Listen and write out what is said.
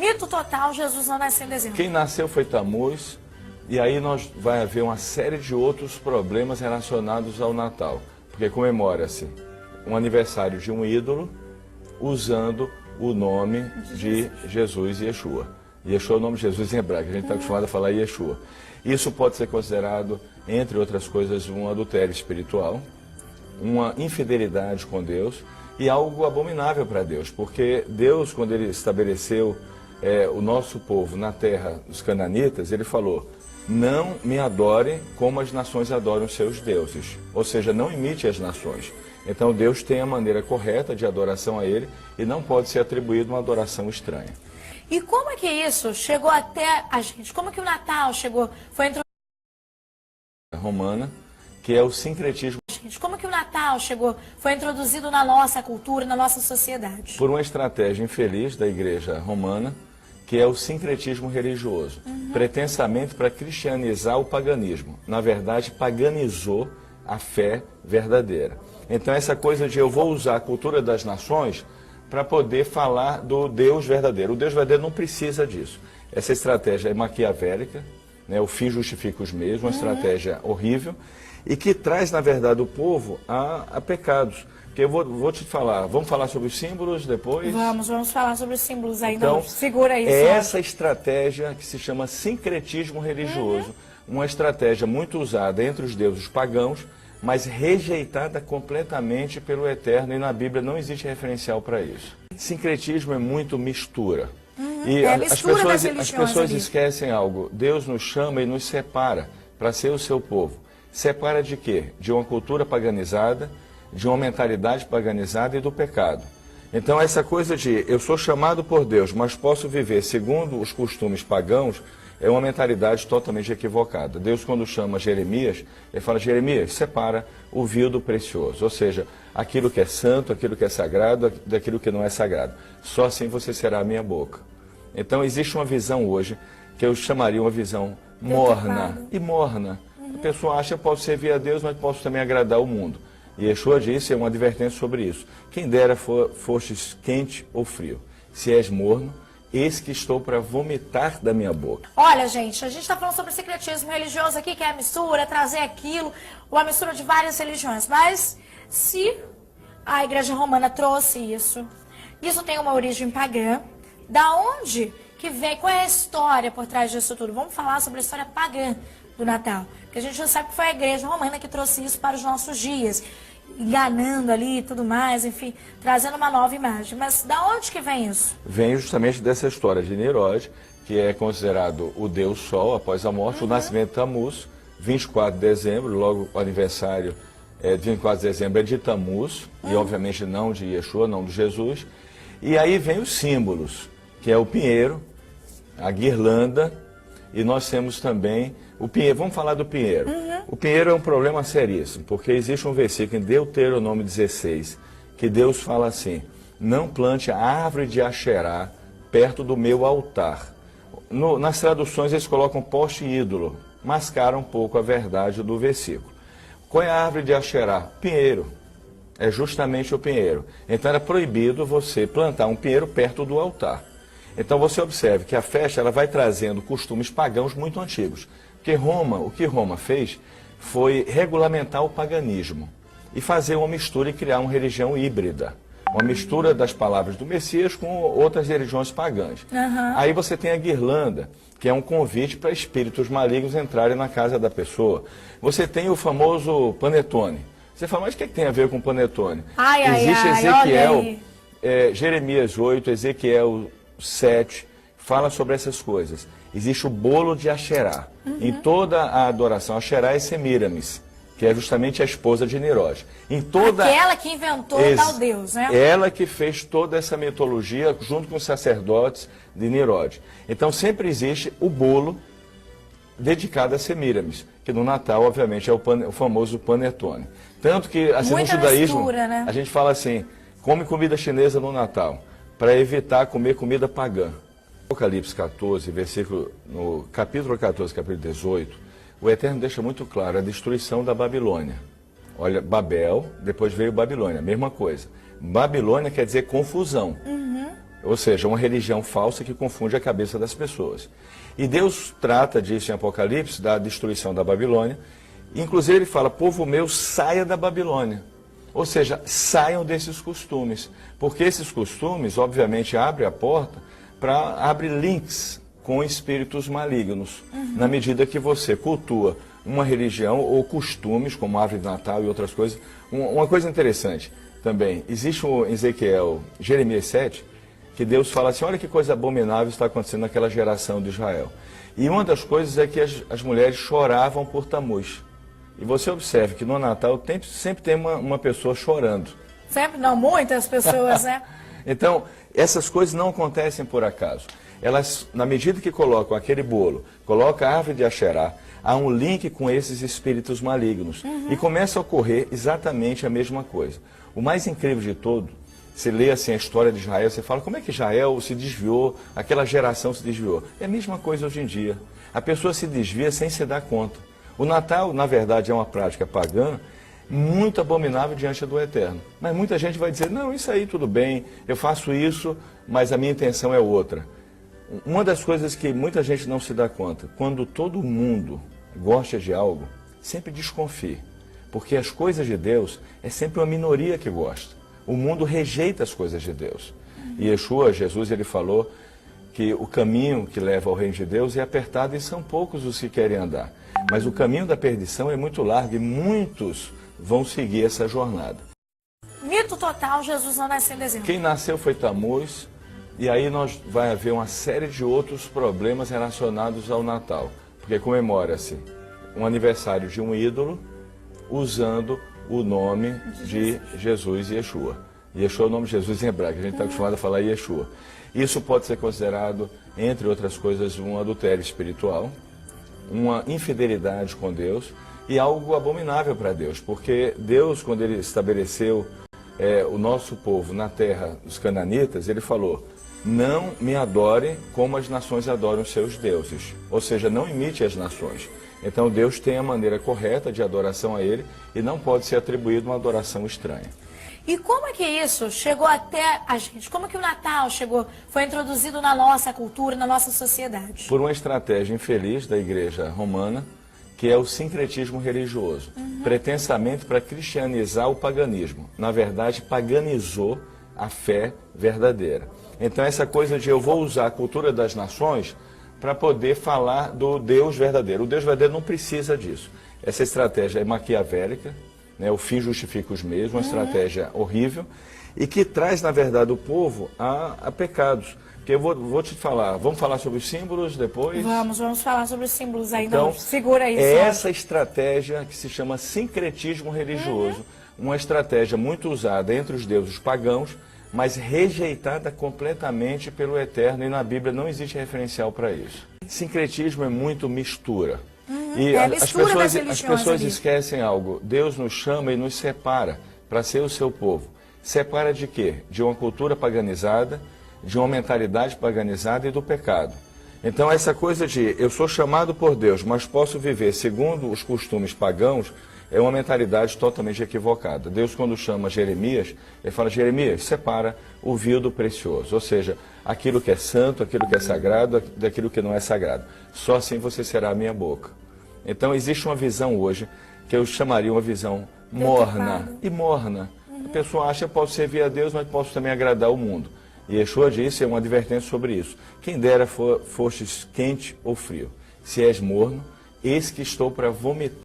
Mito total, Jesus não nasceu em dezembro. Quem nasceu foi Tammuz, e aí vai haver uma série de outros problemas relacionados ao Natal, porque comemora-se um aniversário de um ídolo usando o nome de Jesus e Yeshua. Yeshua é o nome de Jesus em hebraico, a gente está acostumado a falar Yeshua. Isso pode ser considerado, entre outras coisas, um adultério espiritual, uma infidelidade com Deus e algo abominável para Deus, porque Deus, quando Ele estabeleceu o nosso povo na terra dos cananitas, Ele falou: não me adorem como as nações adoram os seus deuses, ou seja, não imite as nações. Então Deus tem a maneira correta de adoração a Ele e não pode ser atribuído uma adoração estranha. E como é que isso chegou até a gente? Como que o Natal chegou, foi introduzido? Romana, que é o sincretismo. Como que o Natal chegou, foi introduzido na nossa cultura, na nossa sociedade? Por uma estratégia infeliz da Igreja Romana, que é o sincretismo religioso, pretensamente para cristianizar o paganismo. Na verdade, paganizou a fé verdadeira. Então essa coisa de eu vou usar a cultura das nações para poder falar do Deus verdadeiro. O Deus verdadeiro não precisa disso. Essa estratégia é maquiavélica, né? O fim justifica os meios, uma estratégia horrível, e que traz, na verdade, o povo a pecados. Porque eu vou te falar, vamos falar sobre os símbolos depois? Vamos falar sobre os símbolos ainda. Então, segura aí. É essa estratégia que se chama sincretismo religioso, uma estratégia muito usada entre os deuses pagãos, mas rejeitada completamente pelo Eterno, e na Bíblia não existe referencial para isso. Sincretismo é muito mistura. E as pessoas esquecem algo. Deus nos chama e nos separa para ser o seu povo. Separa de quê? De uma cultura paganizada, de uma mentalidade paganizada e do pecado. Então essa coisa de eu sou chamado por Deus, mas posso viver segundo os costumes pagãos, é uma mentalidade totalmente equivocada. Deus, quando chama Jeremias, Ele fala: Jeremias, separa o vil do precioso, ou seja, aquilo que é santo, aquilo que é sagrado, daquilo que não é sagrado. Só assim você será a minha boca. Então existe uma visão hoje, que eu chamaria uma visão morna e morna. A pessoa acha que eu posso servir a Deus, mas posso também agradar o mundo. E Yeshua disse, é uma advertência sobre isso: quem dera fostes quente ou frio, se és morno, eis que estou para vomitar da minha boca. Olha, gente, a gente está falando sobre secretismo religioso aqui, que é a mistura, trazer aquilo, ou a mistura de várias religiões. Mas se a Igreja Romana trouxe isso tem uma origem pagã, da onde que vem, qual é a história por trás disso tudo? Vamos falar sobre a história pagã do Natal, porque a gente já sabe que foi a Igreja Romana que trouxe isso para os nossos dias, enganando ali e tudo mais, enfim, trazendo uma nova imagem. Mas da onde que vem isso? Vem justamente dessa história de Nimrod, que é considerado o Deus Sol após a morte, o nascimento de Tammuz, 24 de dezembro, logo o aniversário de 24 de dezembro é de Tammuz, e obviamente não de Yeshua, não de Jesus. E aí vem os símbolos, que é o pinheiro, a guirlanda, e nós temos também o pinheiro. Vamos falar do pinheiro. O pinheiro é um problema seríssimo, porque existe um versículo em Deuteronômio 16, que Deus fala assim: não plante a árvore de Asherá perto do meu altar. Nas traduções eles colocam poste ídolo, mascaram um pouco a verdade do versículo. Qual é a árvore de Asherá? Pinheiro. É justamente o pinheiro. Então era proibido você plantar um pinheiro perto do altar. Então você observe que a festa ela vai trazendo costumes pagãos muito antigos. Porque o que Roma fez foi regulamentar o paganismo e fazer uma mistura e criar uma religião híbrida. Uma mistura das palavras do Messias com outras religiões pagãs. Aí você tem a guirlanda, que é um convite para espíritos malignos entrarem na casa da pessoa. Você tem o famoso panetone. Você fala, mas o que tem a ver com panetone? Existe Ezequiel, Jeremias 8, Ezequiel 7, fala sobre essas coisas. Existe o bolo de Asherá. Em toda a adoração, Asherá é Semiramis, que é justamente a esposa de Nimrod. Aquela que inventou o tal Deus, né? Ela que fez toda essa mitologia junto com os sacerdotes de Nimrod. Então sempre existe o bolo dedicado a Semiramis, que no Natal, obviamente, é o famoso panetone. Tanto que, assim, no judaísmo, né? A gente fala assim, come comida chinesa no Natal, para evitar comer comida pagã. Apocalipse 14, no capítulo 14, capítulo 18, o Eterno deixa muito claro a destruição da Babilônia. Olha, Babel, depois veio Babilônia, mesma coisa. Babilônia quer dizer confusão. Ou seja, uma religião falsa que confunde a cabeça das pessoas. E Deus trata disso em Apocalipse, da destruição da Babilônia. Inclusive ele fala, povo meu, saia da Babilônia. Ou seja, saiam desses costumes. Porque esses costumes, obviamente, abrem a porta para abrir links com espíritos malignos. Na medida que você cultua uma religião ou costumes, como árvore de Natal e outras coisas. Uma coisa interessante também, existe em Ezequiel, Jeremias 7, que Deus fala assim, olha que coisa abominável está acontecendo naquela geração de Israel. E uma das coisas é que as mulheres choravam por Tamuz. E você observe que no Natal sempre tem uma pessoa chorando. Sempre não, muitas pessoas, né? Então, essas coisas não acontecem por acaso. Elas, na medida que colocam aquele bolo, colocam a árvore de Asherá, há um link com esses espíritos malignos. E começa a ocorrer exatamente a mesma coisa. O mais incrível de tudo, você lê assim a história de Israel, você fala, como é que Israel se desviou, aquela geração se desviou? É a mesma coisa hoje em dia. A pessoa se desvia sem se dar conta. O Natal, na verdade, é uma prática pagã, muito abominável diante do Eterno. Mas muita gente vai dizer, não, isso aí tudo bem, eu faço isso, mas a minha intenção é outra. Uma das coisas que muita gente não se dá conta, quando todo mundo gosta de algo, sempre desconfie. Porque as coisas de Deus é sempre uma minoria que gosta. O mundo rejeita as coisas de Deus. E Yeshua, Jesus, ele falou que o caminho que leva ao reino de Deus é apertado e são poucos os que querem andar. Mas o caminho da perdição é muito largo e muitos vão seguir essa jornada. Mito total, Jesus não nasceu em dezembro. Quem nasceu foi Tamuz, e aí vai haver uma série de outros problemas relacionados ao Natal. Porque comemora-se um aniversário de um ídolo usando o nome de Jesus e Yeshua. Yeshua é o nome de Jesus em hebraico, a gente está acostumado a falar Yeshua. Isso pode ser considerado, entre outras coisas, um adultério espiritual, uma infidelidade com Deus e algo abominável para Deus, porque Deus, quando ele estabeleceu o nosso povo na terra dos cananitas, ele falou, não me adorem como as nações adoram seus deuses, ou seja, não imite as nações. Então Deus tem a maneira correta de adoração a ele e não pode ser atribuído uma adoração estranha. E como é que isso chegou até a gente? Como é que o Natal foi introduzido na nossa cultura, na nossa sociedade? Por uma estratégia infeliz da Igreja Romana, que é o sincretismo religioso, pretensamente para cristianizar o paganismo. Na verdade, paganizou a fé verdadeira. Então essa coisa de eu vou usar a cultura das nações para poder falar do Deus verdadeiro. O Deus verdadeiro não precisa disso. Essa estratégia é maquiavélica, né? O fim justifica os meios, uma estratégia horrível, e que traz, na verdade, o povo a pecados. Porque eu vou te falar, vamos falar sobre os símbolos depois? Vamos falar sobre os símbolos ainda. Então, segura aí. É essa estratégia que se chama sincretismo religioso, uma estratégia muito usada entre os deuses pagãos, mas rejeitada completamente pelo Eterno, e na Bíblia não existe referencial para isso. Sincretismo é muito mistura. E as pessoas esquecem algo. Deus nos chama e nos separa para ser o seu povo. Separa de quê? De uma cultura paganizada, de uma mentalidade paganizada e do pecado. Então essa coisa de eu sou chamado por Deus, mas posso viver segundo os costumes pagãos, é uma mentalidade totalmente equivocada. Deus, quando chama Jeremias, ele fala, Jeremias, separa o vil do precioso. Ou seja, aquilo que é santo, aquilo que é sagrado, daquilo que não é sagrado. Só assim você será a minha boca. Então existe uma visão hoje, que eu chamaria uma visão morna e morna. A pessoa acha que posso servir a Deus, mas posso também agradar o mundo. E Yeshua disse, é uma advertência sobre isso. Quem dera fostes quente ou frio. Se és morno, eis que estou para vomitar.